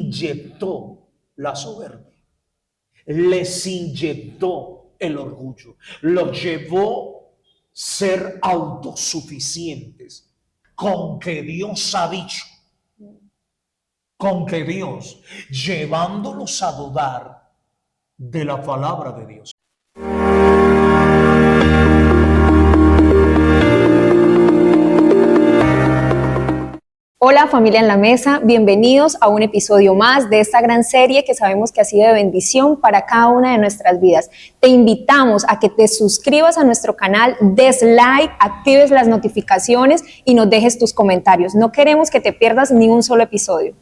inyectó la soberbia, les inyectó el orgullo, los llevó a ser autosuficientes con que Dios ha dicho, con que Dios, llevándolos a dudar de la palabra de Dios. Hola familia en la mesa, bienvenidos a un episodio más de esta gran serie que sabemos que ha sido de bendición para cada una de nuestras vidas. Te invitamos a que te suscribas a nuestro canal, des like, actives las notificaciones y nos dejes tus comentarios. No queremos que te pierdas ni un solo episodio.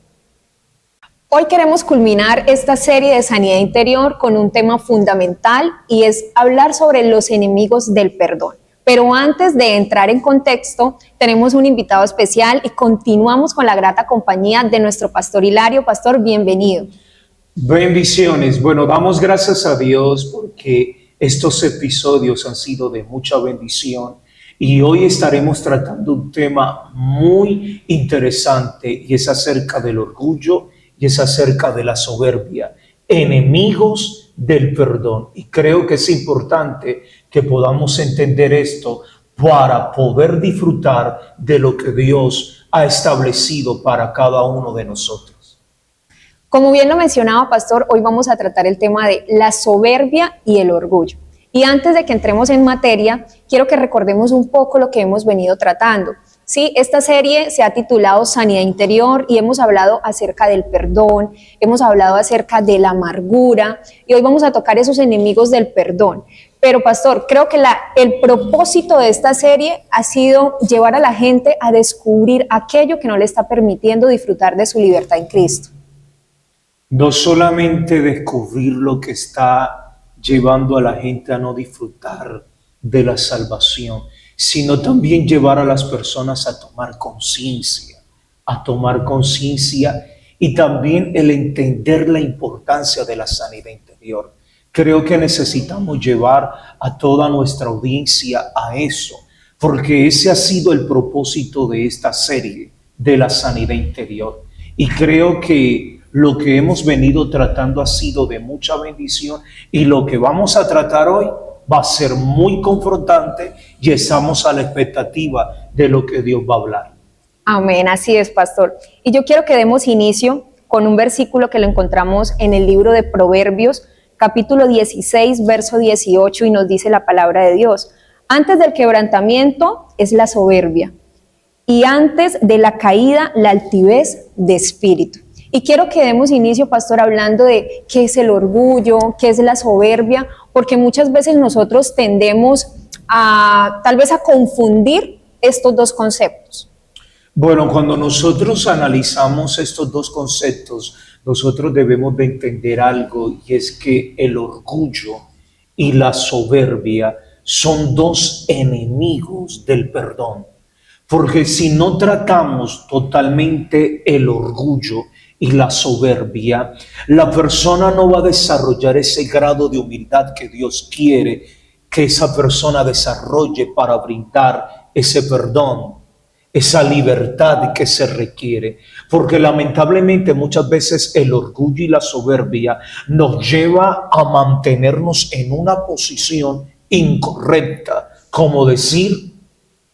Hoy queremos culminar esta serie de sanidad interior con un tema fundamental y es hablar sobre los enemigos del perdón. Pero antes de entrar en contexto, tenemos un invitado especial y continuamos con la grata compañía de nuestro pastor Hilario. Pastor, bienvenido. Bendiciones. Bueno, damos gracias a Dios porque estos episodios han sido de mucha bendición y hoy estaremos tratando un tema muy interesante y es acerca del orgullo y es acerca de la soberbia, enemigos del perdón. Y creo que es importante que podamos entender esto para poder disfrutar de lo que Dios ha establecido para cada uno de nosotros. Como bien lo mencionaba, pastor, hoy vamos a tratar el tema de la soberbia y el orgullo. Y antes de que entremos en materia, quiero que recordemos un poco lo que hemos venido tratando. Sí, esta serie se ha titulado Sanidad Interior y hemos hablado acerca del perdón, hemos hablado acerca de la amargura y hoy vamos a tocar esos enemigos del perdón. Pero pastor, creo que el propósito de esta serie ha sido llevar a la gente a descubrir aquello que no le está permitiendo disfrutar de su libertad en Cristo. No solamente descubrir lo que está llevando a la gente a no disfrutar de la salvación, sino también llevar a las personas a tomar conciencia y también el entender la importancia de la sanidad interior. Creo que necesitamos llevar a toda nuestra audiencia a eso, porque ese ha sido el propósito de esta serie de la sanidad interior. Y creo que lo que hemos venido tratando ha sido de mucha bendición y lo que vamos a tratar hoy va a ser muy confrontante y estamos a la expectativa de lo que Dios va a hablar. Amén, así es, pastor. Y yo quiero que demos inicio con un versículo que lo encontramos en el libro de Proverbios, capítulo 16, verso 18, y nos dice la palabra de Dios: antes del quebrantamiento es la soberbia, y antes de la caída la altivez de espíritu. Y quiero que demos inicio, pastor, hablando de qué es el orgullo, qué es la soberbia, porque muchas veces nosotros tendemos tal vez a confundir estos dos conceptos. Bueno, cuando nosotros analizamos estos dos conceptos, nosotros debemos de entender algo, y es que el orgullo y la soberbia son dos enemigos del perdón. Porque si no tratamos totalmente el orgullo y la soberbia, la persona no va a desarrollar ese grado de humildad que Dios quiere que esa persona desarrolle para brindar ese perdón, esa libertad que se requiere. Porque lamentablemente muchas veces el orgullo y la soberbia nos lleva a mantenernos en una posición incorrecta, como decir: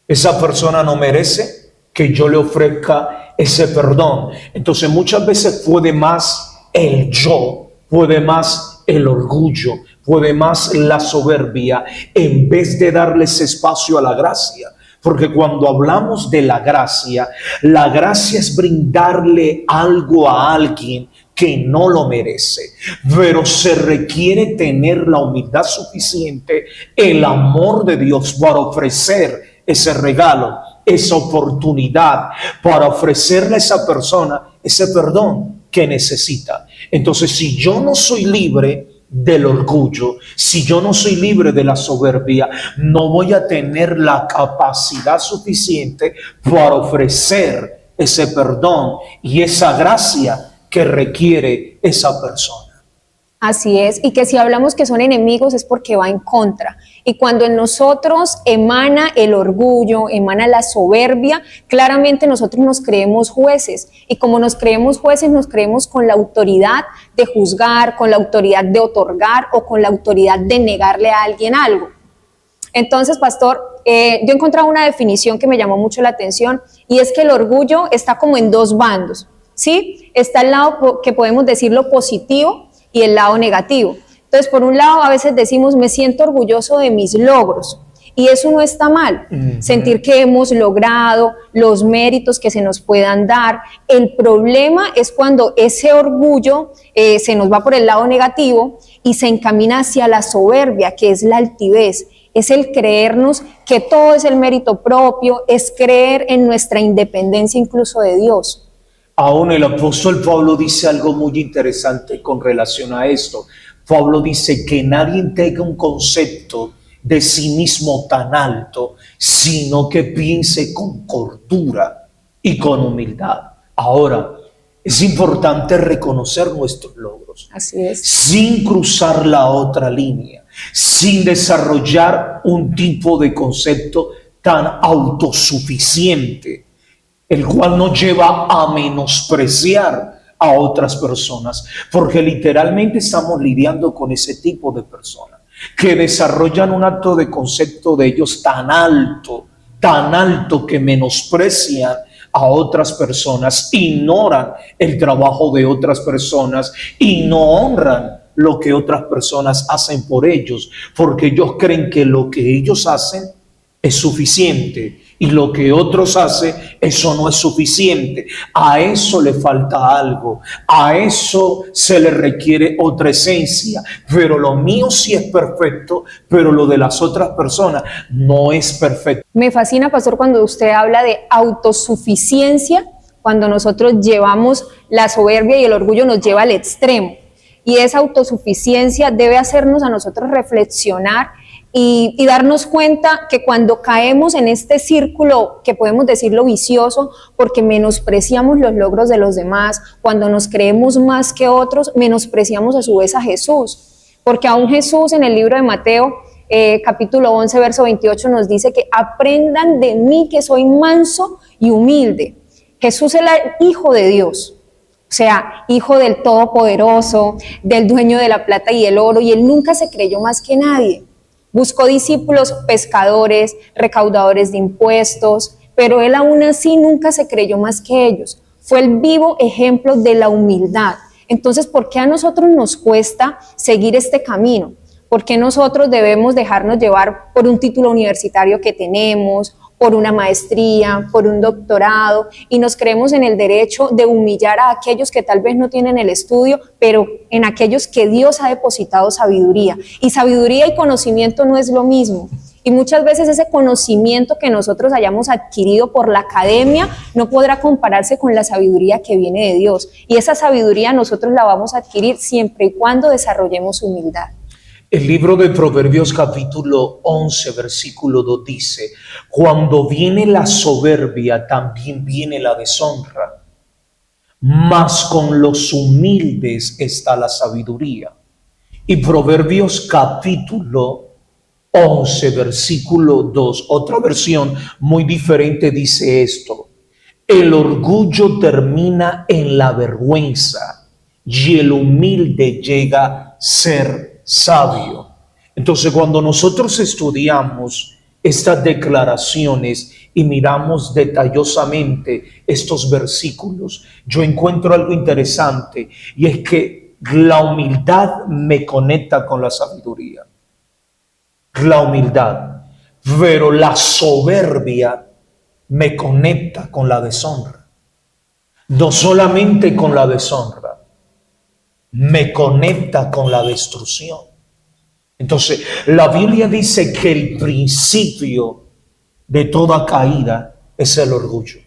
esa persona no merece que yo le ofrezca ese perdón. Entonces muchas veces puede más el yo, puede más el orgullo, puede más la soberbia, en vez de darles espacio a la gracia. Porque cuando hablamos de la gracia es brindarle algo a alguien que no lo merece, pero se requiere tener la humildad suficiente, el amor de Dios para ofrecer ese regalo, esa oportunidad, para ofrecerle a esa persona ese perdón que necesita. Entonces, si yo no soy libre del orgullo, si yo no soy libre de la soberbia, no voy a tener la capacidad suficiente para ofrecer ese perdón y esa gracia que requiere esa persona. Así es, y que si hablamos que son enemigos es porque va en contra. Y cuando en nosotros emana el orgullo, emana la soberbia, claramente nosotros nos creemos jueces. Y como nos creemos jueces, nos creemos con la autoridad de juzgar, con la autoridad de otorgar o con la autoridad de negarle a alguien algo. Entonces, pastor, yo he encontrado una definición que me llamó mucho la atención y es que el orgullo está como en dos bandos, ¿sí? Está el lado que podemos decir lo positivo y el lado negativo. Entonces, por un lado, a veces decimos, me siento orgulloso de mis logros, y eso no está mal. Sentir que hemos logrado los méritos que se nos puedan dar. El problema es cuando ese orgullo se nos va por el lado negativo y se encamina hacia la soberbia, que es la altivez. Es el creernos que todo es el mérito propio, es creer en nuestra independencia incluso de Dios. Aún el apóstol Pablo dice algo muy interesante con relación a esto. Pablo dice que nadie tenga un concepto de sí mismo tan alto, sino que piense con cordura y con humildad. Ahora, es importante reconocer nuestros logros. Así es. Sin cruzar la otra línea, sin desarrollar un tipo de concepto tan autosuficiente, el cual nos lleva a menospreciar a otras personas, porque literalmente estamos lidiando con ese tipo de personas que desarrollan un acto de concepto de ellos tan alto que menosprecian a otras personas, ignoran el trabajo de otras personas y no honran lo que otras personas hacen por ellos, porque ellos creen que lo que ellos hacen es suficiente y lo que otros hacen, eso no es suficiente. A eso le falta algo, a eso se le requiere otra esencia, pero lo mío sí es perfecto, pero lo de las otras personas no es perfecto. Me fascina, pastor, cuando usted habla de autosuficiencia, cuando nosotros llevamos la soberbia y el orgullo nos lleva al extremo. Y esa autosuficiencia debe hacernos a nosotros reflexionar y darnos cuenta que cuando caemos en este círculo, que podemos decirlo vicioso, porque menospreciamos los logros de los demás, cuando nos creemos más que otros, menospreciamos a su vez a Jesús. Porque aún Jesús en el libro de Mateo, capítulo 11, verso 28, nos dice que aprendan de mí que soy manso y humilde. Jesús es el Hijo de Dios. O sea, hijo del Todopoderoso, del dueño de la plata y el oro, y él nunca se creyó más que nadie. Buscó discípulos pescadores, recaudadores de impuestos, pero él aún así nunca se creyó más que ellos. Fue el vivo ejemplo de la humildad. Entonces, ¿por qué a nosotros nos cuesta seguir este camino? ¿Por qué nosotros debemos dejarnos llevar por un título universitario que tenemos, por una maestría, por un doctorado, y nos creemos en el derecho de humillar a aquellos que tal vez no tienen el estudio, pero en aquellos que Dios ha depositado sabiduría? Y sabiduría y conocimiento no es lo mismo. Y muchas veces ese conocimiento que nosotros hayamos adquirido por la academia no podrá compararse con la sabiduría que viene de Dios. Y esa sabiduría nosotros la vamos a adquirir siempre y cuando desarrollemos humildad. El libro de Proverbios capítulo 11, versículo 2 dice: cuando viene la soberbia, también viene la deshonra, mas con los humildes está la sabiduría. Y Proverbios capítulo 11, versículo 2, otra versión muy diferente dice esto: el orgullo termina en la vergüenza y el humilde llega a ser sabio. Entonces, cuando nosotros estudiamos estas declaraciones y miramos detallosamente estos versículos, yo encuentro algo interesante, y es que la humildad me conecta con la sabiduría. La humildad, pero la soberbia me conecta con la deshonra. No solamente con la deshonra, me conecta con la destrucción. Entonces, la Biblia dice que el principio de toda caída es el orgullo.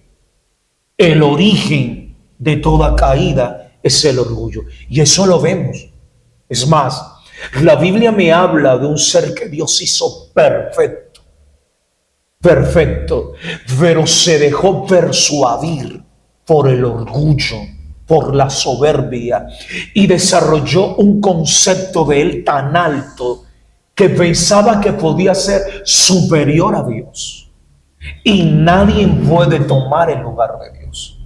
El origen de toda caída es el orgullo. Y eso lo vemos. Es más, la Biblia me habla de un ser que Dios hizo perfecto, pero se dejó persuadir por el orgullo por la soberbia y desarrolló un concepto de él tan alto que pensaba que podía ser superior a Dios. Y nadie puede tomar el lugar de Dios.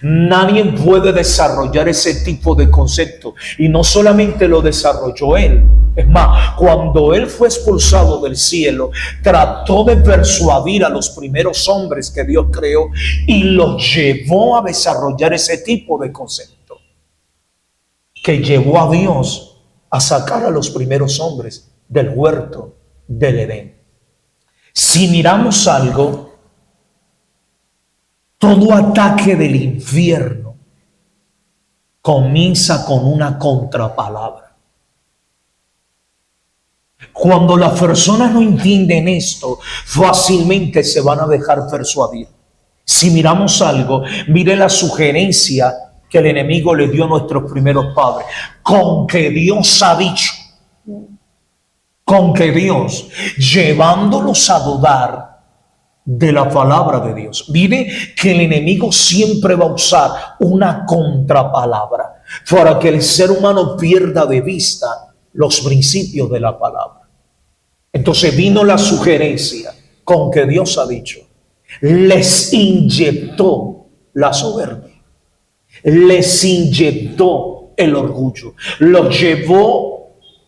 Nadie puede desarrollar ese tipo de concepto. Y no solamente lo desarrolló él. Es más, cuando él fue expulsado del cielo, trató de persuadir a los primeros hombres que Dios creó y los llevó a desarrollar ese tipo de concepto que llevó a Dios a sacar a los primeros hombres del huerto del Edén. Si miramos algo, todo ataque del infierno comienza con una contrapalabra. Cuando las personas no entienden esto, fácilmente se van a dejar persuadir. Si miramos algo, mire la sugerencia que el enemigo le dio a nuestros primeros padres. Con que Dios ha dicho, con que Dios, llevándolos a dudar de la palabra de Dios. Mire que el enemigo siempre va a usar una contrapalabra para que el ser humano pierda de vista los principios de la palabra. Entonces vino la sugerencia con que Dios ha dicho. Les inyectó la soberbia. Les inyectó el orgullo. Los llevó a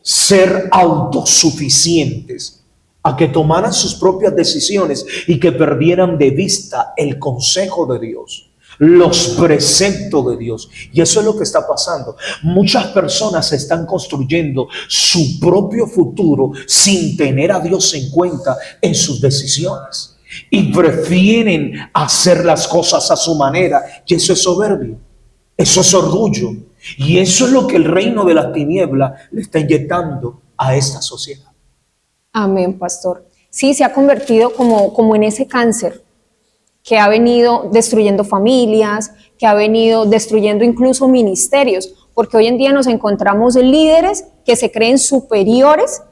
ser autosuficientes, a que tomaran sus propias decisiones y que perdieran de vista el consejo de Dios, los preceptos de Dios. Y eso es lo que está pasando. Muchas personas están construyendo su propio futuro sin tener a Dios en cuenta en sus decisiones y prefieren hacer las cosas a su manera, y eso es soberbia, eso es orgullo, y eso es lo que el reino de las tinieblas le está inyectando a esta sociedad. Amén, pastor. Sí, se ha convertido como en ese cáncer que ha venido destruyendo familias, que ha venido destruyendo incluso ministerios, porque hoy en día nos encontramos líderes que se creen superiores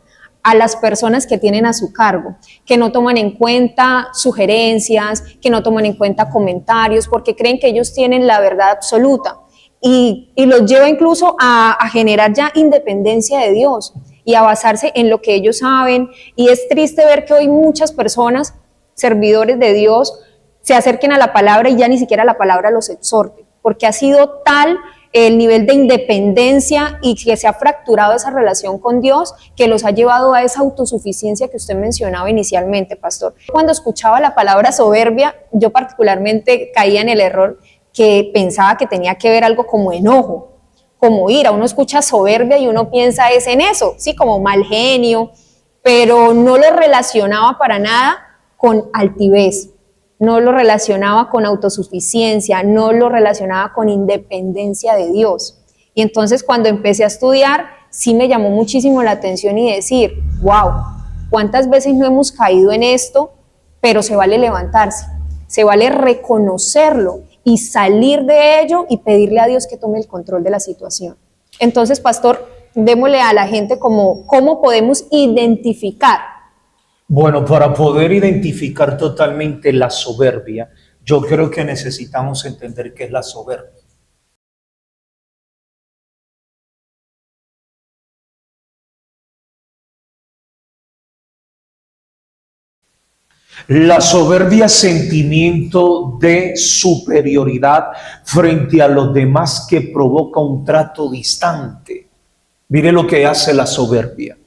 a las personas que tienen a su cargo, que no toman en cuenta sugerencias, que no toman en cuenta comentarios, porque creen que ellos tienen la verdad absoluta, y los lleva incluso a generar ya independencia de Dios y a basarse en lo que ellos saben. Y es triste ver que hoy muchas personas, servidores de Dios, se acerquen a la palabra y ya ni siquiera la palabra los exhorte, porque ha sido tal el nivel de independencia y que se ha fracturado esa relación con Dios que los ha llevado a esa autosuficiencia que usted mencionaba inicialmente, pastor. Cuando escuchaba la palabra soberbia, yo particularmente caía en el error que pensaba que tenía que ver algo como enojo, como ira. Uno escucha soberbia y uno piensa es en eso, sí, como mal genio, pero no lo relacionaba para nada con altivez, no lo relacionaba con autosuficiencia, no lo relacionaba con independencia de Dios. Y entonces cuando empecé a estudiar, sí me llamó muchísimo la atención y decir, wow, ¿cuántas veces no hemos caído en esto? Pero se vale levantarse, se vale reconocerlo y salir de ello y pedirle a Dios que tome el control de la situación. Entonces, pastor, démosle a la gente cómo podemos identificar. Bueno, para poder identificar totalmente la soberbia, yo creo que necesitamos entender qué es la soberbia. La soberbia es sentimiento de superioridad frente a los demás que provoca un trato distante. Mire lo que hace la soberbia.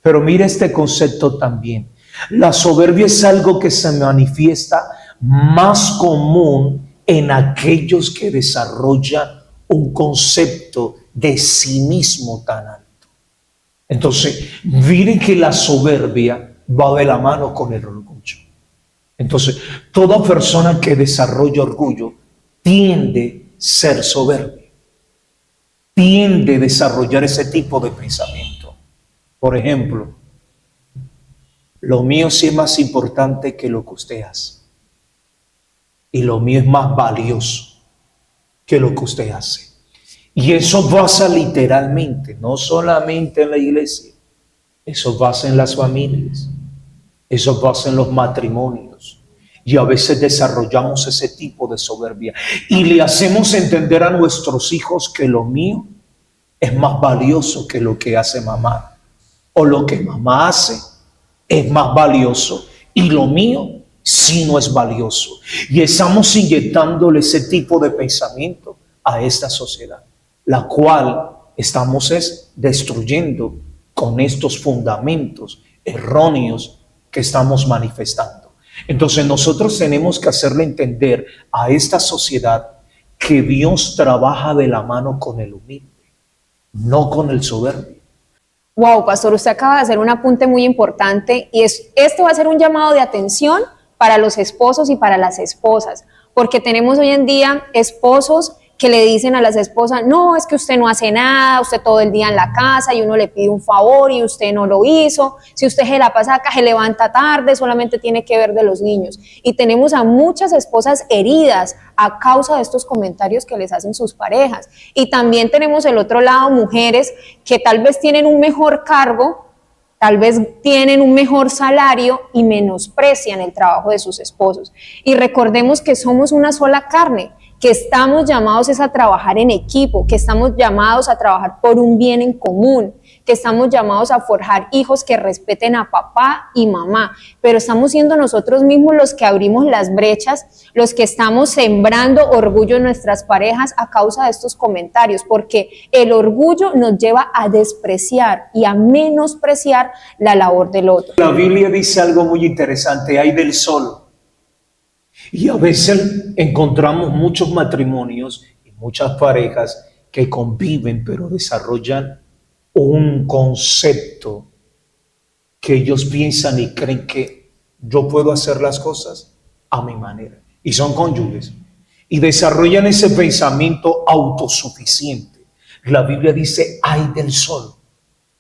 Pero mire este concepto también. La soberbia es algo que se manifiesta más común en aquellos que desarrollan un concepto de sí mismo tan alto. Entonces, miren que la soberbia va de la mano con el orgullo. Entonces, toda persona que desarrolla orgullo tiende a ser soberbia, tiende a desarrollar ese tipo de pensamiento. Por ejemplo, lo mío sí es más importante que lo que usted hace. Y lo mío es más valioso que lo que usted hace. Y eso pasa literalmente, no solamente en la iglesia. Eso pasa en las familias. Eso pasa en los matrimonios. Y a veces desarrollamos ese tipo de soberbia y le hacemos entender a nuestros hijos que lo mío es más valioso que lo que hace mamá, o lo que mamá hace es más valioso y lo mío sí no es valioso. Y estamos inyectándole ese tipo de pensamiento a esta sociedad, la cual estamos destruyendo con estos fundamentos erróneos que estamos manifestando. Entonces nosotros tenemos que hacerle entender a esta sociedad que Dios trabaja de la mano con el humilde, no con el soberbio. Wow, pastor, usted acaba de hacer un apunte muy importante y este va a ser un llamado de atención para los esposos y para las esposas, porque tenemos hoy en día esposos que le dicen a las esposas, no, es que usted no hace nada, usted todo el día en la casa y uno le pide un favor y usted no lo hizo, si usted se la pasa acá, se levanta tarde, solamente tiene que ver de los niños. Y tenemos a muchas esposas heridas a causa de estos comentarios que les hacen sus parejas. Y también tenemos el otro lado, mujeres que tal vez tienen un mejor cargo, tal vez tienen un mejor salario y menosprecian el trabajo de sus esposos. Y recordemos que somos una sola carne, que estamos llamados es a trabajar en equipo, que estamos llamados a trabajar por un bien en común, que estamos llamados a forjar hijos que respeten a papá y mamá, pero estamos siendo nosotros mismos los que abrimos las brechas, los que estamos sembrando orgullo en nuestras parejas a causa de estos comentarios, porque el orgullo nos lleva a despreciar y a menospreciar la labor del otro. La Biblia dice algo muy interesante, hay del sol. Y a veces encontramos muchos matrimonios y muchas parejas que conviven, pero desarrollan un concepto que ellos piensan y creen que yo puedo hacer las cosas a mi manera. Y son cónyuges. Y desarrollan ese pensamiento autosuficiente. La Biblia dice, ay del sol,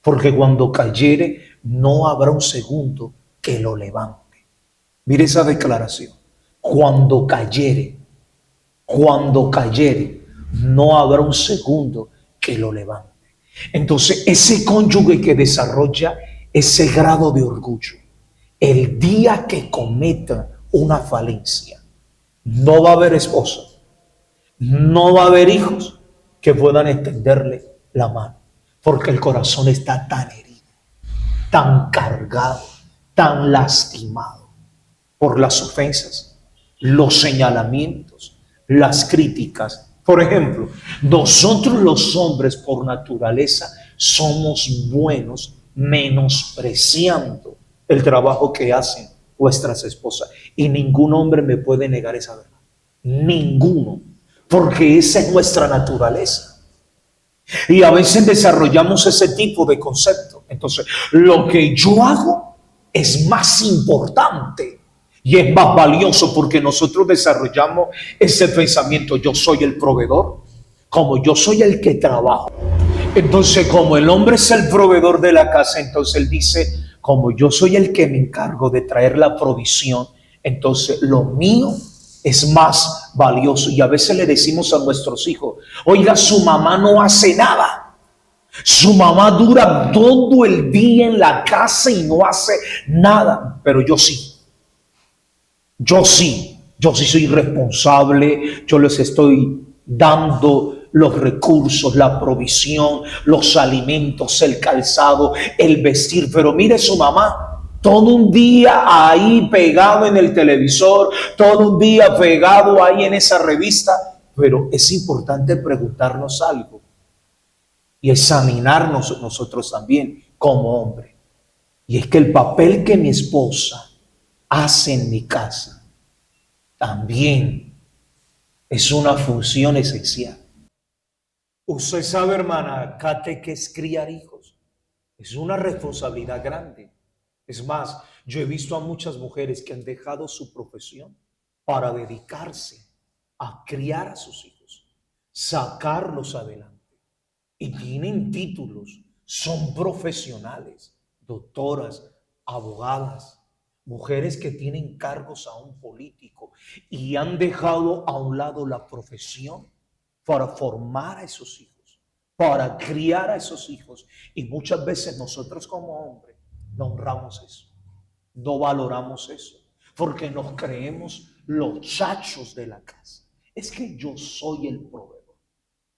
porque cuando cayere no habrá un segundo que lo levante. Mire esa declaración. Cuando cayere, no habrá un segundo que lo levante. Entonces, ese cónyuge que desarrolla ese grado de orgullo, el día que cometa una falencia, no va a haber esposa, no va a haber hijos que puedan extenderle la mano, porque el corazón está tan herido, tan cargado, tan lastimado por las ofensas, los señalamientos, las críticas. Por ejemplo, nosotros los hombres por naturaleza somos buenos menospreciando el trabajo que hacen vuestras esposas. Y ningún hombre me puede negar esa verdad. Ninguno. Porque esa es nuestra naturaleza. Y a veces desarrollamos ese tipo de concepto. Entonces, lo que yo hago es más importante y es más valioso porque nosotros desarrollamos ese pensamiento. Yo soy el proveedor, como yo soy el que trabajo. Entonces, como el hombre es el proveedor de la casa, entonces él dice, como yo soy el que me encargo de traer la provisión, entonces lo mío es más valioso. Y a veces le decimos a nuestros hijos, oiga, su mamá no hace nada. Su mamá dura todo el día en la casa y no hace nada, pero yo sí. Yo sí soy responsable, yo les estoy dando los recursos, la provisión, los alimentos, el calzado, el vestir. Pero mire su mamá, todo un día ahí pegado en el televisor, todo un día pegado ahí en esa revista. Pero es importante preguntarnos algo y examinarnos nosotros también como hombre. Y es que el papel que mi esposa hace en mi casa también es una función esencial. Usted sabe, hermana Kate, que es criar hijos. Es una responsabilidad grande. Es más, yo he visto a muchas mujeres que han dejado su profesión para dedicarse a criar a sus hijos, sacarlos adelante. Y tienen títulos, son profesionales, doctoras, abogadas, mujeres que tienen cargos aún políticos y han dejado a un lado la profesión para formar a esos hijos, para criar a esos hijos. Y muchas veces nosotros como hombres no honramos eso, no valoramos eso. porque nos creemos los chachos de la casa. Es que yo soy el proveedor,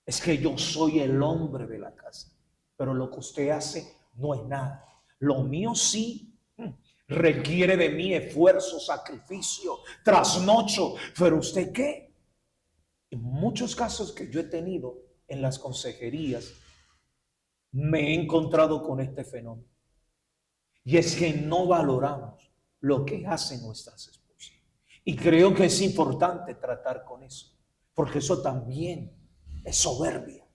es que yo soy el hombre de la casa, pero lo que usted hace no es nada. Lo mío sí requiere de mí esfuerzo, sacrificio, trasnocho, pero ¿usted qué? En muchos casos que yo he tenido en las consejerías, me he encontrado con este fenómeno. Y es que no valoramos lo que hacen nuestras esposas. Y creo que es importante tratar con eso, porque eso también es soberbia.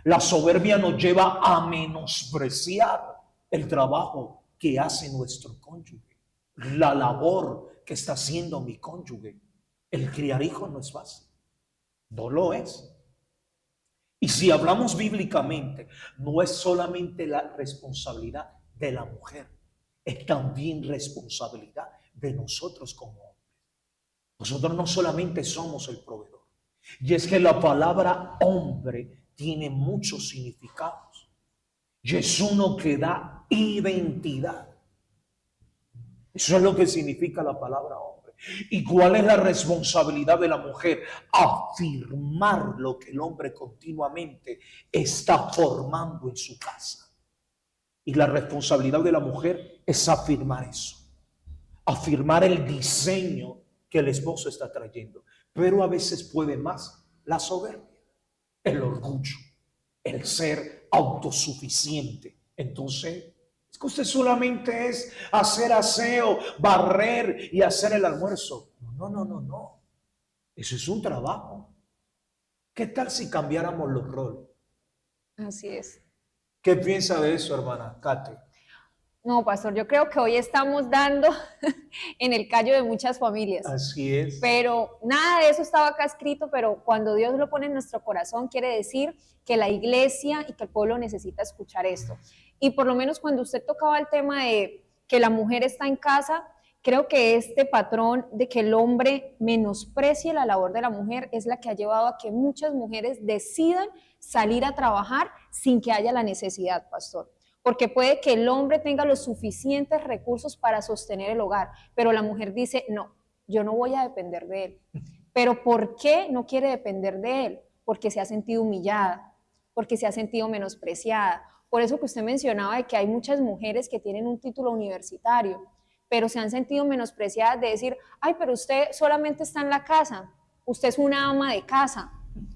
La soberbia nos lleva a menospreciar el trabajo que hace nuestro cónyuge, la labor que está haciendo mi cónyuge. El criar hijos no es fácil, no lo es. Y si hablamos bíblicamente, no es solamente la responsabilidad de la mujer, es también responsabilidad de nosotros como hombres. Nosotros no solamente somos el proveedor. Y es que la palabra hombre tiene muchos significados. Y es uno que da identidad. Eso es lo que significa la palabra hombre. ¿Y cuál es la responsabilidad de la mujer? Afirmar lo que el hombre continuamente está formando en su casa. Y la responsabilidad de la mujer es afirmar eso. Afirmar el diseño que el esposo está trayendo. Pero a veces puede más la soberbia, el orgullo, el ser autosuficiente. Entonces, es que usted solamente es hacer aseo, barrer y hacer el almuerzo. No. Eso es un trabajo. ¿Qué tal si cambiáramos los roles? Así es. ¿Qué piensa de eso, hermana Kate? No, pastor, yo creo que hoy estamos dando en el callo de muchas familias. Así es. Pero nada de eso estaba acá escrito, pero cuando Dios lo pone en nuestro corazón, quiere decir que la iglesia y que el pueblo necesita escuchar esto. Y por lo menos cuando usted tocaba el tema de que la mujer está en casa, creo que este patrón de que el hombre menosprecie la labor de la mujer es la que ha llevado a que muchas mujeres decidan salir a trabajar sin que haya la necesidad, pastor. Porque puede que el hombre tenga los suficientes recursos para sostener el hogar, pero la mujer dice, no, yo no voy a depender de él. ¿Pero por qué no quiere depender de él? Porque se ha sentido humillada, porque se ha sentido menospreciada. Por eso que usted mencionaba de que hay muchas mujeres que tienen un título universitario, pero se han sentido menospreciadas de decir, ay, pero usted solamente está en la casa, usted es una ama de casa.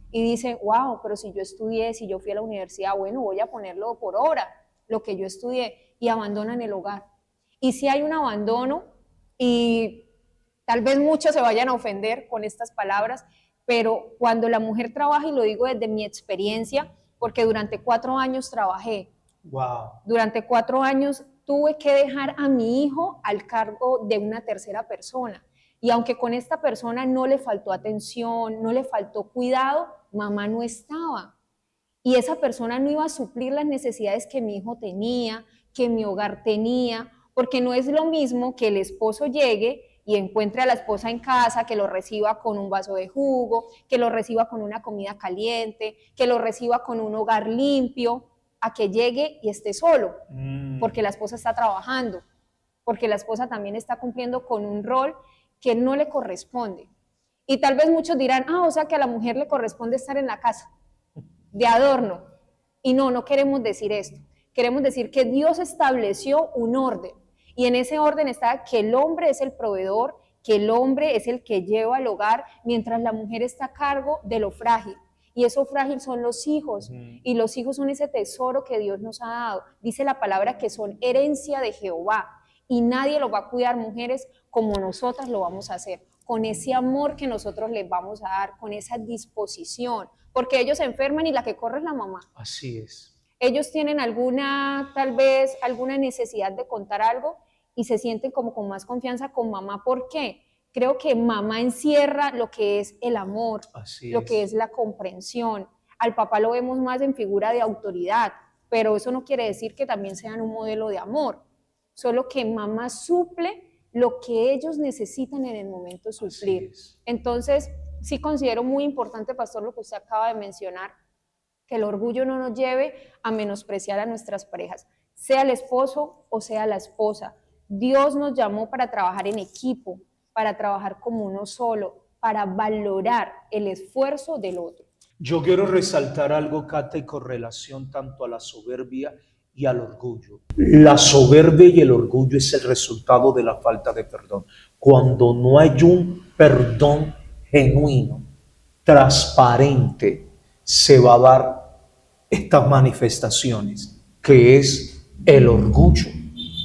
Y dice, wow, pero si yo estudié, si yo fui a la universidad, bueno, voy a ponerlo por hora, lo que yo estudié, y abandonan el hogar. Y si hay un abandono, y tal vez muchos se vayan a ofender con estas palabras, pero cuando la mujer trabaja, y lo digo desde mi experiencia, porque durante 4 años trabajé, durante 4 años tuve que dejar a mi hijo al cargo de una tercera persona. Y aunque con esta persona no le faltó atención, no le faltó cuidado, mamá no estaba. Y esa persona no iba a suplir las necesidades que mi hijo tenía, que mi hogar tenía, porque no es lo mismo que el esposo llegue y encuentre a la esposa en casa, que lo reciba con un vaso de jugo, que lo reciba con una comida caliente, que lo reciba con un hogar limpio, a que llegue y esté solo, porque la esposa está trabajando, porque la esposa también está cumpliendo con un rol que no le corresponde. Y tal vez muchos dirán, o sea que a la mujer le corresponde estar en la casa, de adorno. Y no queremos decir esto. Queremos decir que Dios estableció un orden. Y en ese orden está que el hombre es el proveedor, que el hombre es el que lleva el hogar, mientras la mujer está a cargo de lo frágil. Y eso frágil son los hijos. Y los hijos son ese tesoro que Dios nos ha dado. Dice la palabra que son herencia de Jehová. Y nadie lo va a cuidar, mujeres, como nosotras lo vamos a hacer, con ese amor que nosotros les vamos a dar, con esa disposición, porque ellos se enferman y la que corre es la mamá. Así es. Ellos tienen tal vez alguna necesidad de contar algo y se sienten como con más confianza con mamá. ¿Por qué? Creo que mamá encierra lo que es el amor, lo que es la comprensión. Al papá lo vemos más en figura de autoridad, pero eso no quiere decir que también sean un modelo de amor. Solo que mamá suple lo que ellos necesitan en el momento de suplir. Entonces, sí considero muy importante, pastor, lo que usted acaba de mencionar, que el orgullo no nos lleve a menospreciar a nuestras parejas, sea el esposo o sea la esposa. Dios nos llamó para trabajar en equipo, para trabajar como uno solo, para valorar el esfuerzo del otro. Yo quiero resaltar algo, Kate, con relación tanto a la soberbia y al orgullo. La soberbia y el orgullo es el resultado de la falta de perdón. Cuando no hay un perdón genuino, transparente, se va a dar estas manifestaciones, que es el orgullo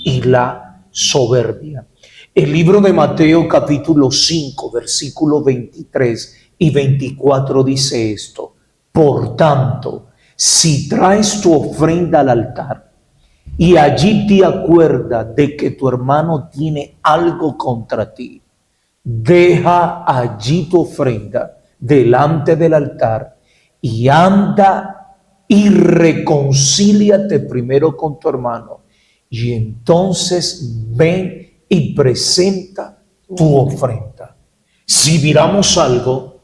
y la soberbia. El libro de Mateo capítulo 5, versículo 23 y 24 dice esto: por tanto, si traes tu ofrenda al altar y allí te acuerdas de que tu hermano tiene algo contra ti, deja allí tu ofrenda delante del altar y anda y reconcíliate primero con tu hermano, y entonces ven y presenta tu ofrenda. Si miramos algo,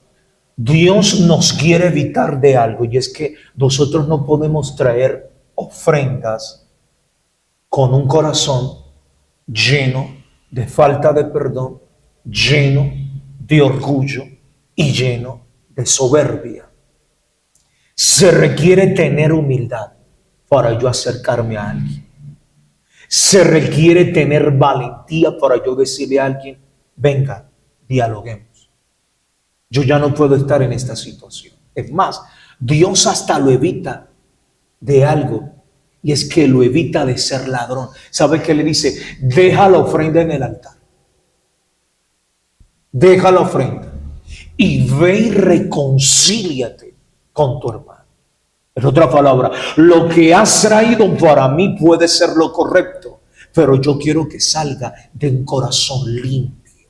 Dios nos quiere evitar de algo, y es que nosotros no podemos traer ofrendas con un corazón lleno de falta de perdón, lleno de orgullo y lleno de soberbia. Se requiere tener humildad para yo acercarme a alguien. Se requiere tener valentía para yo decirle a alguien: venga, dialoguemos. Yo ya no puedo estar en esta situación. Es más, Dios hasta lo evita de algo, y es que lo evita de ser ladrón. ¿Sabe qué le dice? Deja la ofrenda en el altar. Deja la ofrenda y ve y reconcíliate con tu hermano. En otra palabra, lo que has traído para mí puede ser lo correcto, pero yo quiero que salga de un corazón limpio,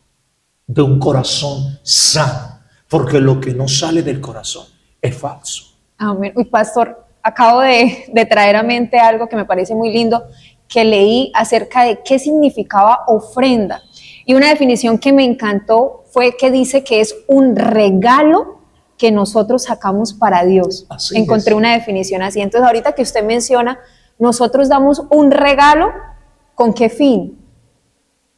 de un corazón sano, porque lo que no sale del corazón es falso. Amén. Uy, pastor, acabo de traer a mente algo que me parece muy lindo, que leí acerca de qué significaba ofrenda. Y una definición que me encantó fue que dice que es un regalo que nosotros sacamos para Dios. Así Encontré es. una definición así. Entonces, ahorita que usted menciona, nosotros damos un regalo, ¿con qué fin?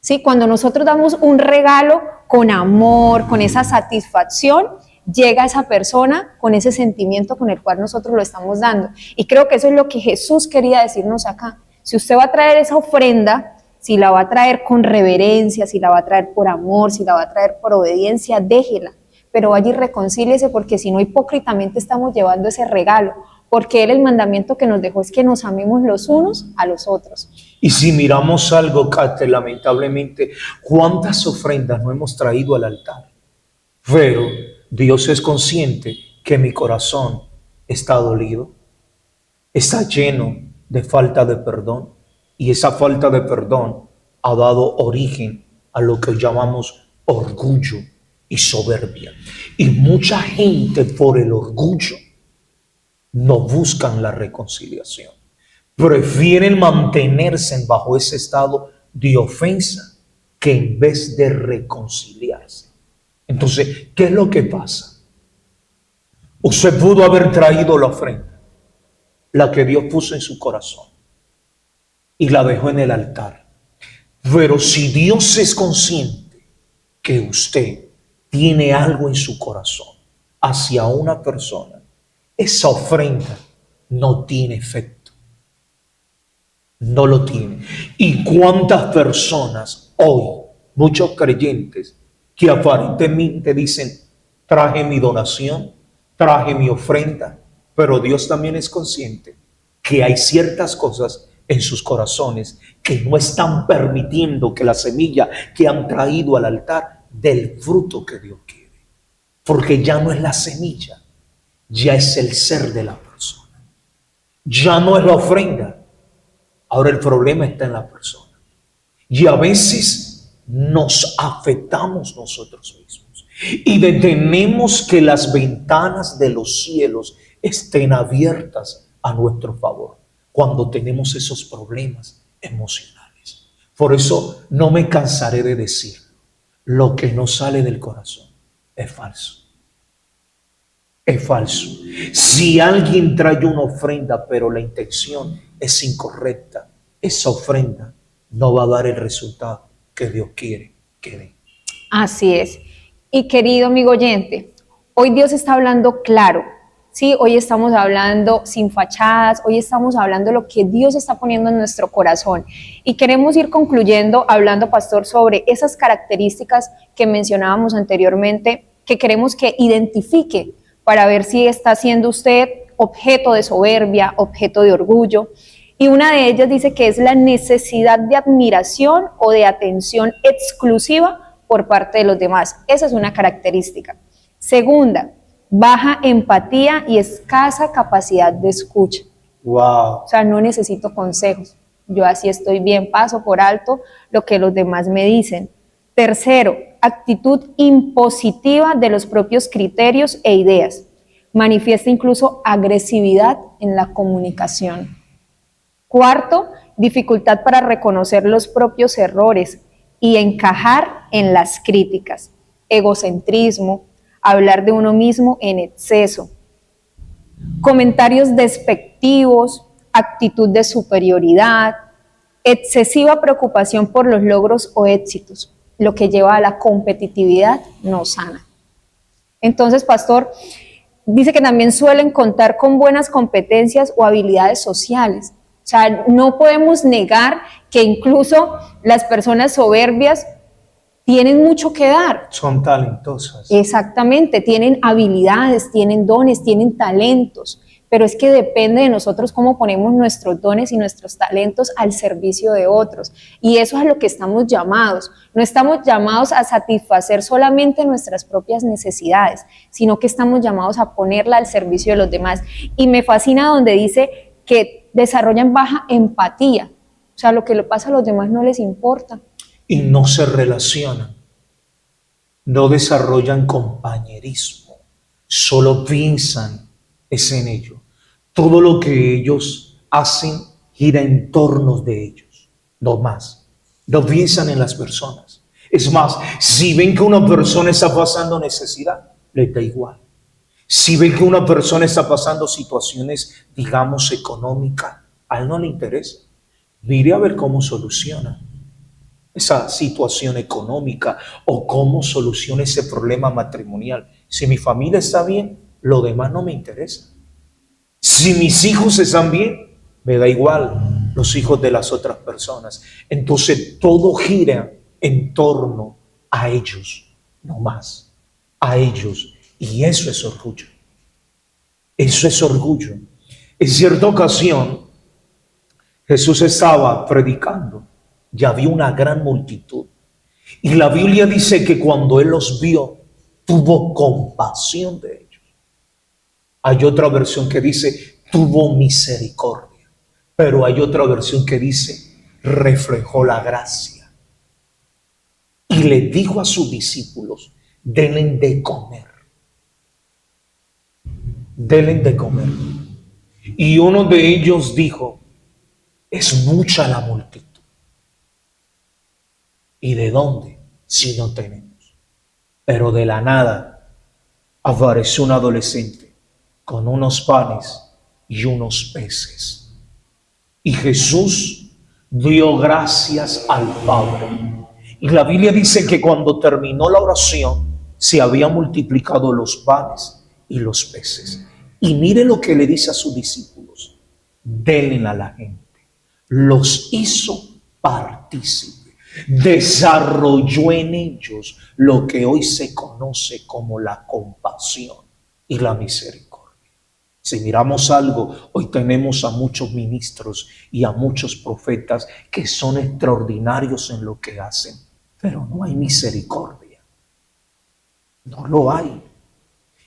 ¿Sí? Cuando nosotros damos un regalo con amor, con esa satisfacción, llega esa persona con ese sentimiento con el cual nosotros lo estamos dando. Y creo que eso es lo que Jesús quería decirnos acá. Si usted va a traer esa ofrenda, si la va a traer con reverencia, si la va a traer por amor, si la va a traer por obediencia, déjela. Pero vaya y reconcíliese, porque si no, hipócritamente estamos llevando ese regalo. Porque Él, el mandamiento que nos dejó es que nos amemos los unos a los otros. Y si miramos algo, Kate, lamentablemente, ¿cuántas ofrendas no hemos traído al altar? Pero Dios es consciente que mi corazón está dolido, está lleno de falta de perdón, y esa falta de perdón ha dado origen a lo que llamamos orgullo y soberbia. Y mucha gente, por el orgullo, no buscan la reconciliación. Prefieren mantenerse bajo ese estado de ofensa que en vez de reconciliarse. Entonces, ¿qué es lo que pasa? Usted pudo haber traído la ofrenda, la que Dios puso en su corazón, y la dejó en el altar. Pero si Dios es consciente que usted tiene algo en su corazón hacia una persona, esa ofrenda no tiene efecto. No lo tiene. ¿Y cuántas personas hoy, muchos creyentes, que aparentemente dicen: traje mi donación, traje mi ofrenda, pero Dios también es consciente que hay ciertas cosas en sus corazones que no están permitiendo que la semilla que han traído al altar dé el fruto que Dios quiere? Porque ya no es la semilla, ya es el ser de la persona. Ya no es la ofrenda. Ahora el problema está en la persona. Y a veces nos afectamos nosotros mismos y detenemos que las ventanas de los cielos estén abiertas a nuestro favor cuando tenemos esos problemas emocionales. Por eso no me cansaré de decirlo: lo que no sale del corazón es falso. Es falso. Si alguien trae una ofrenda, pero la intención es incorrecta, esa ofrenda no va a dar el resultado que Dios quiere que dé. Así es. Y querido amigo oyente, hoy Dios está hablando claro, ¿sí? Hoy estamos hablando sin fachadas, hoy estamos hablando de lo que Dios está poniendo en nuestro corazón. Y queremos ir concluyendo hablando, pastor, sobre esas características que mencionábamos anteriormente, que queremos que identifique para ver si está siendo usted objeto de soberbia, objeto de orgullo. Y una de ellas dice que es la necesidad de admiración o de atención exclusiva por parte de los demás. Esa es una característica. Segunda, baja empatía y escasa capacidad de escucha. Wow. O sea, no necesito consejos. Yo así estoy bien, paso por alto lo que los demás me dicen. Tercero, actitud impositiva de los propios criterios e ideas. Manifiesta incluso agresividad en la comunicación. Cuarto, dificultad para reconocer los propios errores y encajar en las críticas. Egocentrismo, hablar de uno mismo en exceso. Comentarios despectivos, actitud de superioridad, excesiva preocupación por los logros o éxitos, lo que lleva a la competitividad no sana. Entonces, pastor, dice que también suelen contar con buenas competencias o habilidades sociales. O sea, no podemos negar que incluso las personas soberbias tienen mucho que dar. Son talentosas. Exactamente, tienen habilidades, tienen dones, tienen talentos, pero es que depende de nosotros cómo ponemos nuestros dones y nuestros talentos al servicio de otros. Y eso es a lo que estamos llamados. No estamos llamados a satisfacer solamente nuestras propias necesidades, sino que estamos llamados a ponerla al servicio de los demás. Y me fascina donde dice que desarrollan baja empatía. O sea, lo que le pasa a los demás no les importa. Y no se relacionan, no desarrollan compañerismo, solo piensan es en ellos. Todo lo que ellos hacen gira en torno de ellos, no más. No piensan en las personas. Es más, si ven que una persona está pasando necesidad, les da igual. Si ven que una persona está pasando situaciones, digamos, económicas, a él no le interesa. Mire a ver cómo soluciona esa situación económica o cómo soluciona ese problema matrimonial. Si mi familia está bien, lo demás no me interesa. Si mis hijos están bien, me da igual los hijos de las otras personas. Entonces todo gira en torno a ellos, no más, a ellos. Y eso es orgullo. Eso es orgullo. En cierta ocasión, Jesús estaba predicando y había una gran multitud. Y la Biblia dice que cuando Él los vio, tuvo compasión de ellos. Hay otra versión que dice, tuvo misericordia. Pero hay otra versión que dice, reflejó la gracia. Y le dijo a sus discípulos, denle de comer. Denle de comer. Y uno de ellos dijo, es mucha la multitud. ¿Y de dónde? Si no tenemos. Pero de la nada apareció un adolescente con unos panes y unos peces. Y Jesús dio gracias al Padre. Y la Biblia dice que cuando terminó la oración, se habían multiplicado los panes y los peces. Y mire lo que le dice a sus discípulos. Denle a la gente. Los hizo partícipes. Desarrolló en ellos lo que hoy se conoce como la compasión y la misericordia. Si miramos algo, hoy tenemos a muchos ministros y a muchos profetas que son extraordinarios en lo que hacen, pero no hay misericordia. No lo hay.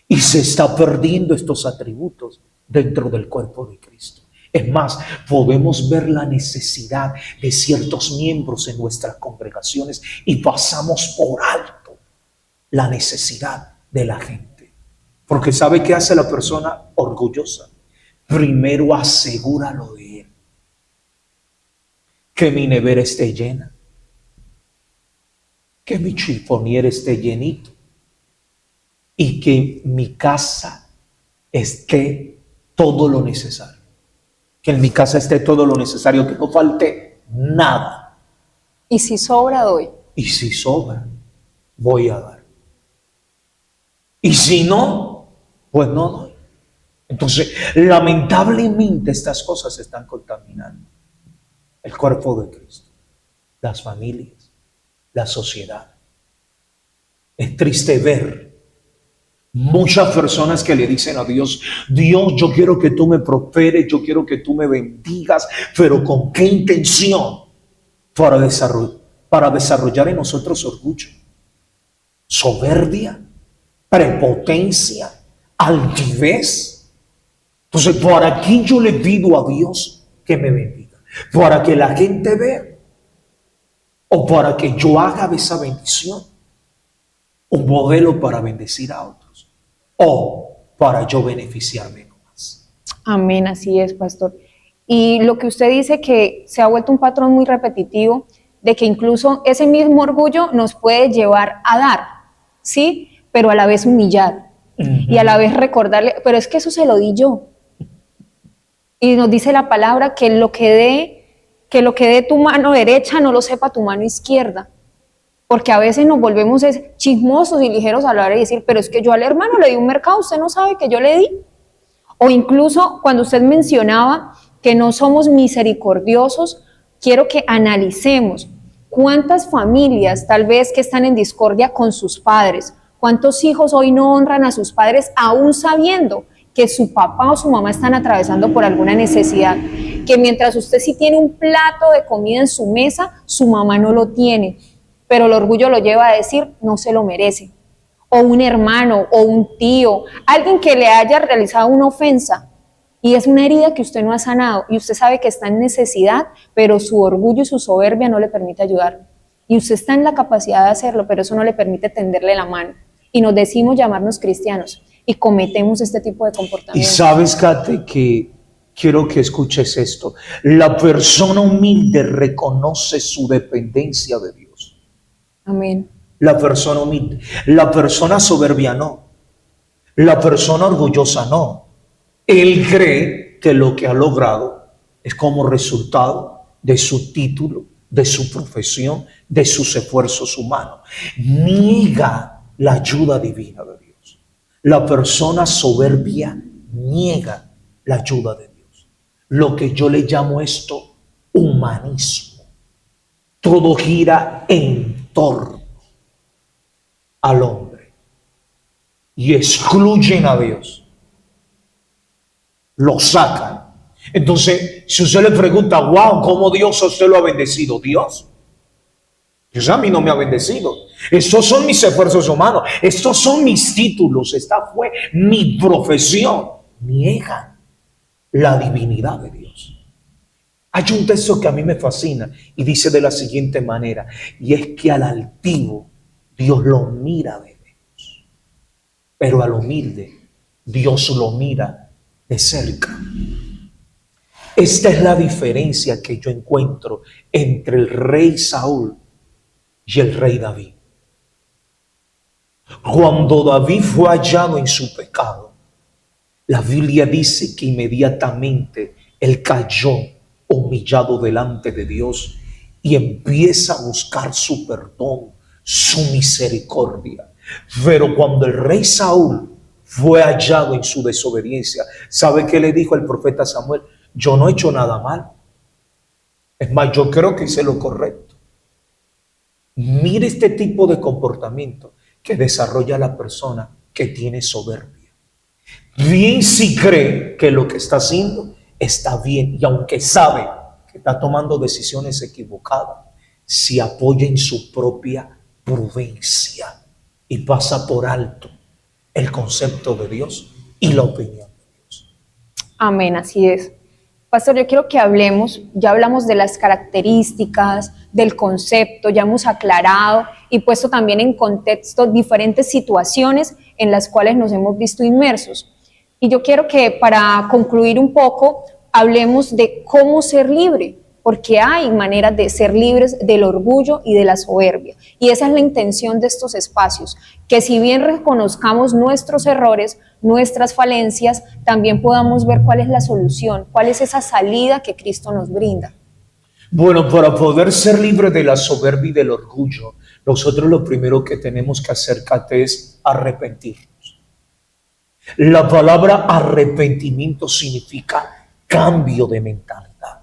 Y se está perdiendo estos atributos dentro del cuerpo de Cristo. Es más, podemos ver la necesidad de ciertos miembros en nuestras congregaciones y pasamos por alto la necesidad de la gente. Porque ¿sabe qué hace la persona orgullosa? Primero asegura lo de él. Que mi nevera esté llena. Que mi chifonier esté llenito. Y que mi casa esté todo lo necesario. Que en mi casa esté todo lo necesario, que no falte nada. Y si sobra, doy. Y si sobra, voy a dar. Y si no, pues no doy. Entonces, lamentablemente estas cosas están contaminando el cuerpo de Cristo, las familias, la sociedad. Es triste ver muchas personas que le dicen a Dios, Dios, yo quiero que tú me prosperes, yo quiero que tú me bendigas, pero ¿con qué intención? Para desarrollar en nosotros orgullo, soberbia, prepotencia, altivez. Entonces, ¿para qué yo le pido a Dios que me bendiga? ¿Para que la gente vea? ¿O para que yo haga de esa bendición un modelo para bendecir a otros? ¿O para yo beneficiarme más? Amén, así es, pastor. Y lo que usted dice que se ha vuelto un patrón muy repetitivo, de que incluso ese mismo orgullo nos puede llevar a dar, ¿sí? Pero a la vez humillar. Y a la vez recordarle, pero es que eso se lo di yo. Y nos dice la palabra que lo que dé tu mano derecha no lo sepa tu mano izquierda. Porque a veces nos volvemos chismosos y ligeros a la hora de decir, pero es que yo al hermano le di un mercado, usted no sabe que yo le di. O incluso cuando usted mencionaba que no somos misericordiosos, quiero que analicemos cuántas familias tal vez que están en discordia con sus padres, cuántos hijos hoy no honran a sus padres aún sabiendo que su papá o su mamá están atravesando por alguna necesidad, que mientras usted sí tiene un plato de comida en su mesa, su mamá no lo tiene, pero el orgullo lo lleva a decir no se lo merece. O un hermano o un tío, alguien que le haya realizado una ofensa y es una herida que usted no ha sanado y usted sabe que está en necesidad, pero su orgullo y su soberbia no le permite ayudar. Y usted está en la capacidad de hacerlo, pero eso no le permite tenderle la mano. Y nos decimos llamarnos cristianos y cometemos este tipo de comportamientos. Y sabes, Kate, que quiero que escuches esto. La persona humilde reconoce su dependencia de Dios. Amén. La persona humilde. La persona soberbia no. La persona orgullosa no. Él cree que lo que ha logrado es como resultado de su título, de su profesión, de sus esfuerzos humanos. Niega la ayuda divina de Dios. La persona soberbia niega la ayuda de Dios. Lo que yo le llamo esto humanismo. Todo gira en torno al hombre y excluyen a Dios, lo sacan. Entonces, si usted le pregunta, wow, ¿cómo Dios a usted lo ha bendecido? Dios a mí no me ha bendecido. Estos son mis esfuerzos humanos, estos son mis títulos, esta fue mi profesión. Niegan la divinidad de Dios. Hay un texto que a mí me fascina y dice de la siguiente manera, y es que al altivo Dios lo mira de lejos, pero al humilde Dios lo mira de cerca. Esta es la diferencia que yo encuentro entre el rey Saúl y el rey David. Cuando David fue hallado en su pecado, la Biblia dice que inmediatamente él cayó humillado delante de Dios y empieza a buscar su perdón, su misericordia. Pero cuando el rey Saúl fue hallado en su desobediencia, ¿sabe qué le dijo el profeta Samuel? Yo no he hecho nada mal. Es más, yo creo que hice lo correcto. Mire este tipo de comportamiento que desarrolla la persona que tiene soberbia. Bien si cree que lo que está haciendo está bien y aunque sabe que está tomando decisiones equivocadas, se apoya en su propia prudencia y pasa por alto el concepto de Dios y la opinión de Dios. Amén, así es. Pastor, yo quiero que hablemos, ya hablamos de las características, del concepto, ya hemos aclarado y puesto también en contexto diferentes situaciones en las cuales nos hemos visto inmersos. Y yo quiero que para concluir un poco, hablemos de cómo ser libre, porque hay maneras de ser libres del orgullo y de la soberbia. Y esa es la intención de estos espacios, que si bien reconozcamos nuestros errores, nuestras falencias, también podamos ver cuál es la solución, cuál es esa salida que Cristo nos brinda. Bueno, para poder ser libre de la soberbia y del orgullo, nosotros lo primero que tenemos que hacer, Kate, es arrepentirnos. La palabra arrepentimiento significa cambio de mentalidad.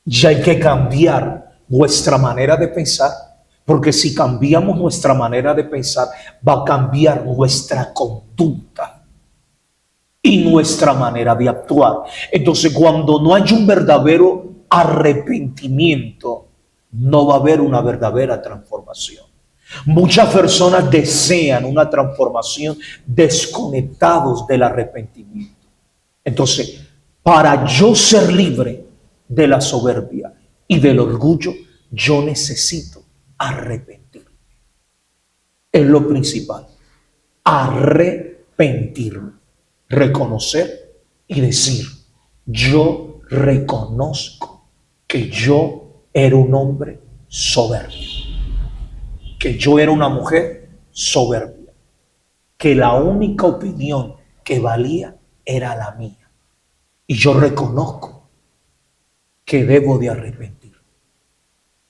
Ya hay que cambiar nuestra manera de pensar, porque si cambiamos nuestra manera de pensar, va a cambiar nuestra conducta y nuestra manera de actuar. Entonces, cuando no hay un verdadero arrepentimiento, no va a haber una verdadera transformación. Muchas personas desean una transformación desconectados del arrepentimiento. Entonces, para yo ser libre de la soberbia y del orgullo, yo necesito arrepentirme. Es lo principal. Arrepentirme. Reconocer y decir, yo reconozco que yo era un hombre soberbio, que yo era una mujer soberbia, que la única opinión que valía era la mía. Y yo reconozco que debo de arrepentir.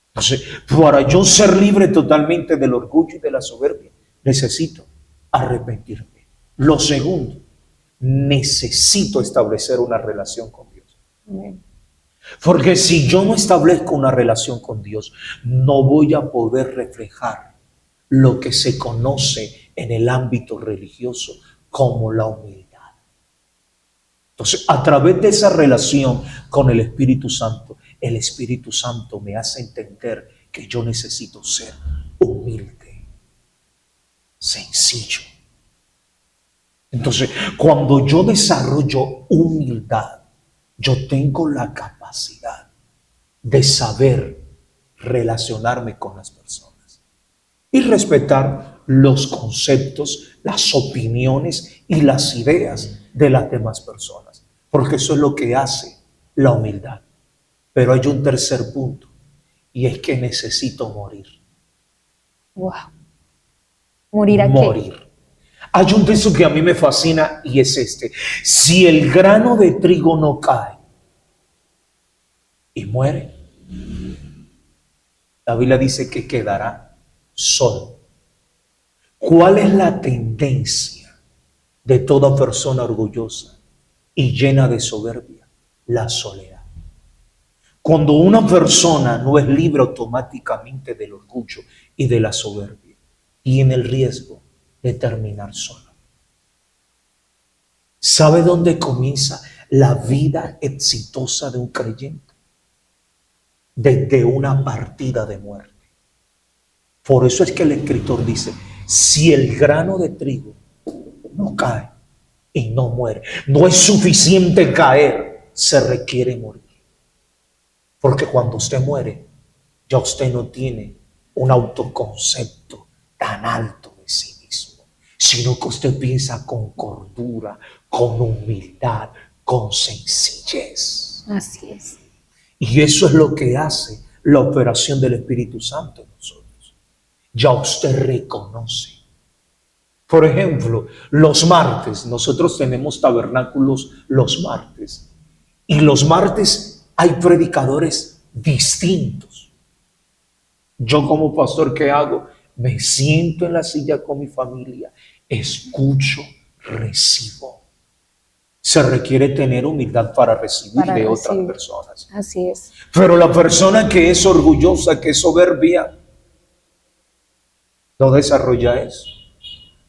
Entonces, para yo ser libre totalmente del orgullo y de la soberbia, necesito arrepentirme. Lo segundo, necesito establecer una relación con Dios. Amén. Porque si yo no establezco una relación con Dios, no voy a poder reflejar lo que se conoce en el ámbito religioso como la humildad. Entonces, a través de esa relación con el Espíritu Santo me hace entender que yo necesito ser humilde, sencillo. Entonces, cuando yo desarrollo humildad, yo tengo la capacidad de saber relacionarme con las personas y respetar los conceptos, las opiniones y las ideas de las demás personas, porque eso es lo que hace la humildad. Pero hay un tercer punto, y es que necesito morir. Wow. ¿Morir a qué? Morir. Hay un texto que a mí me fascina y es este. Si el grano de trigo no cae y muere, la Biblia dice que quedará solo. ¿Cuál es la tendencia de toda persona orgullosa y llena de soberbia? La soledad. Cuando una persona no es libre automáticamente del orgullo y de la soberbia, tiene el riesgo de terminar solo. ¿Sabe dónde comienza la vida exitosa de un creyente? Desde una partida de muerte. Por eso es que el escritor dice, si el grano de trigo no cae y no muere, no es suficiente caer, se requiere morir. Porque cuando usted muere, ya usted no tiene un autoconcepto tan alto de sí mismo, sino que usted piensa con cordura, con humildad, con sencillez. Así es. Y eso es lo que hace la operación del Espíritu Santo en nosotros. Ya usted reconoce. Por ejemplo, los martes, nosotros tenemos tabernáculos los martes. Y los martes hay predicadores distintos. Yo como pastor, ¿qué hago? Me siento en la silla con mi familia, escucho, recibo. Se requiere tener humildad para recibir de otras personas. Así es. Pero la persona que es orgullosa, que es soberbia, no desarrolla eso.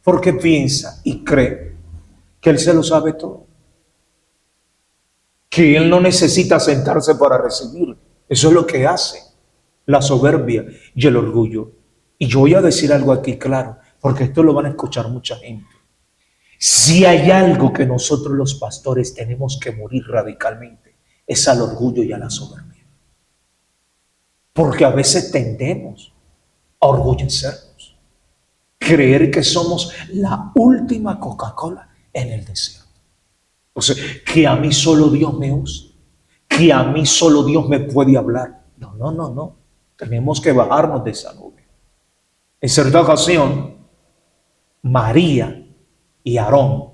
Porque piensa y cree que él se lo sabe todo. Que él no necesita sentarse para recibir. Eso es lo que hace la soberbia y el orgullo. Y yo voy a decir algo aquí claro, porque esto lo van a escuchar mucha gente. Si hay algo que nosotros los pastores tenemos que morir radicalmente, es al orgullo y a la soberbia. Porque a veces tendemos a orgullecernos, creer que somos la última Coca-Cola en el desierto. Entonces, que a mí solo Dios me usa, que a mí solo Dios me puede hablar. No. Tenemos que bajarnos de esa nube. En cierta ocasión, María y Aarón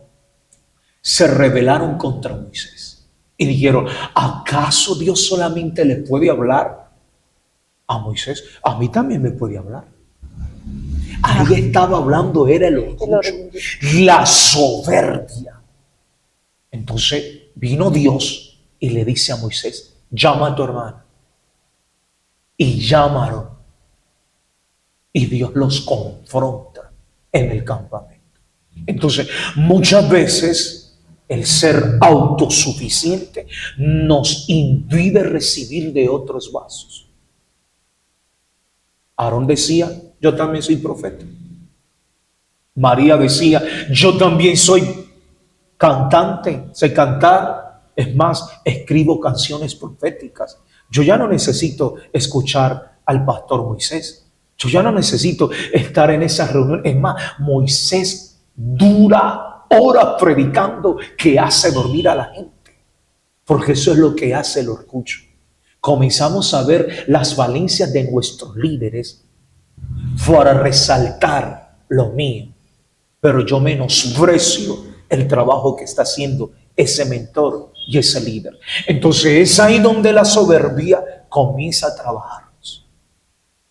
se rebelaron contra Moisés y dijeron, ¿acaso Dios solamente le puede hablar a Moisés, a mí también me puede hablar. Ahí estaba hablando, era el orgullo, la soberbia. Entonces vino Dios y le dice a Moisés, llama a tu hermano. Y llamaron. Y Dios los confronta en el campamento. Entonces, muchas veces el ser autosuficiente nos impide recibir de otros vasos. Aarón decía, yo también soy profeta. María decía, yo también soy cantante, sé cantar. Es más, escribo canciones proféticas. Yo ya no necesito escuchar al pastor Moisés. Yo ya no necesito estar en esas reuniones. Es más, Moisés dura horas predicando que hace dormir a la gente. Porque eso es lo que hace el orgullo. Comenzamos a ver las valencias de nuestros líderes para resaltar lo mío. Pero yo menosprecio el trabajo que está haciendo ese mentor y ese líder. Entonces es ahí donde la soberbia comienza a trabajarnos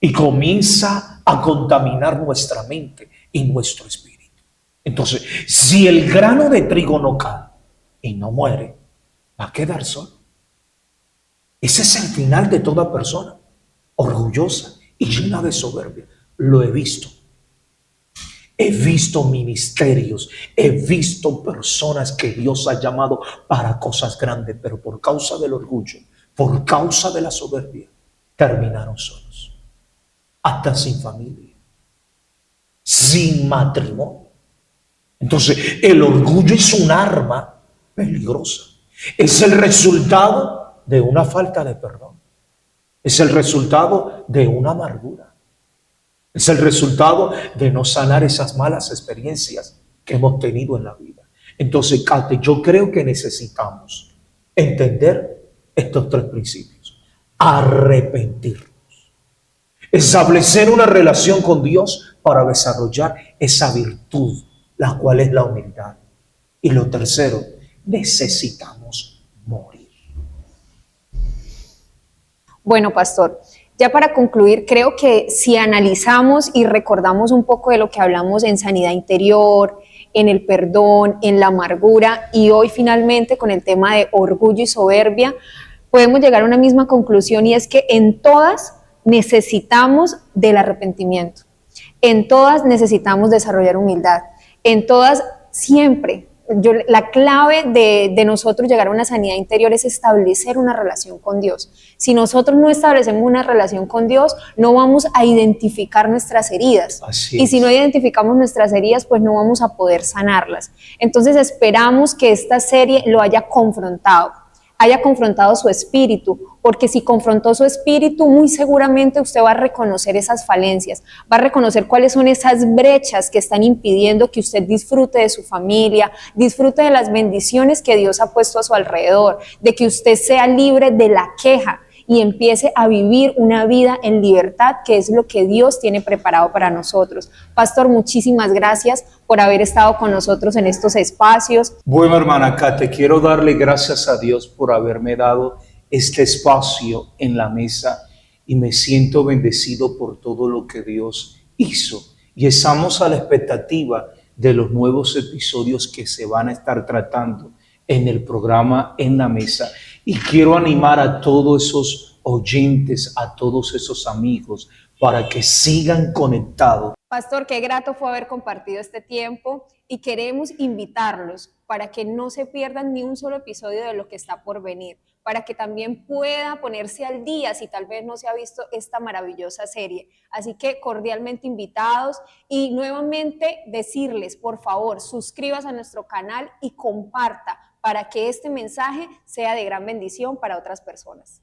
y comienza a contaminar nuestra mente y nuestro espíritu. Entonces, si el grano de trigo no cae y no muere, va a quedar solo. Ese es el final de toda persona orgullosa y llena de soberbia. Lo he visto. He visto ministerios, he visto personas que Dios ha llamado para cosas grandes, pero por causa del orgullo, por causa de la soberbia, terminaron solos, hasta sin familia, sin matrimonio. Entonces, el orgullo es un arma peligrosa. Es el resultado de una falta de perdón. Es el resultado de una amargura. Es el resultado de no sanar esas malas experiencias que hemos tenido en la vida. Entonces, Kate, yo creo que necesitamos entender estos tres principios. Arrepentirnos. Establecer una relación con Dios para desarrollar esa virtud, la cual es la humildad. Y lo tercero, necesitamos morir. Bueno, pastor, ya para concluir, creo que si analizamos y recordamos un poco de lo que hablamos en sanidad interior, en el perdón, en la amargura y hoy finalmente con el tema de orgullo y soberbia, podemos llegar a una misma conclusión y es que en todas necesitamos del arrepentimiento, en todas necesitamos desarrollar humildad, en todas siempre. La clave de nosotros llegar a una sanidad interior es establecer una relación con Dios. Si nosotros no establecemos una relación con Dios, no vamos a identificar nuestras heridas. Y si no identificamos nuestras heridas, pues no vamos a poder sanarlas. Entonces esperamos que esta serie lo haya confrontado su espíritu, porque si confrontó su espíritu, muy seguramente usted va a reconocer esas falencias, va a reconocer cuáles son esas brechas que están impidiendo que usted disfrute de su familia, disfrute de las bendiciones que Dios ha puesto a su alrededor, de que usted sea libre de la queja y empiece a vivir una vida en libertad, que es lo que Dios tiene preparado para nosotros. Pastor, muchísimas gracias por haber estado con nosotros en estos espacios. Bueno, hermana Kate, quiero darle gracias a Dios por haberme dado este espacio en la mesa y me siento bendecido por todo lo que Dios hizo. Y estamos a la expectativa de los nuevos episodios que se van a estar tratando en el programa En la Mesa. Y quiero animar a todos esos oyentes, a todos esos amigos, para que sigan conectados. Pastor, qué grato fue haber compartido este tiempo y queremos invitarlos para que no se pierdan ni un solo episodio de lo que está por venir, para que también pueda ponerse al día si tal vez no se ha visto esta maravillosa serie. Así que cordialmente invitados y nuevamente decirles, por favor, suscríbase a nuestro canal y comparta para que este mensaje sea de gran bendición para otras personas.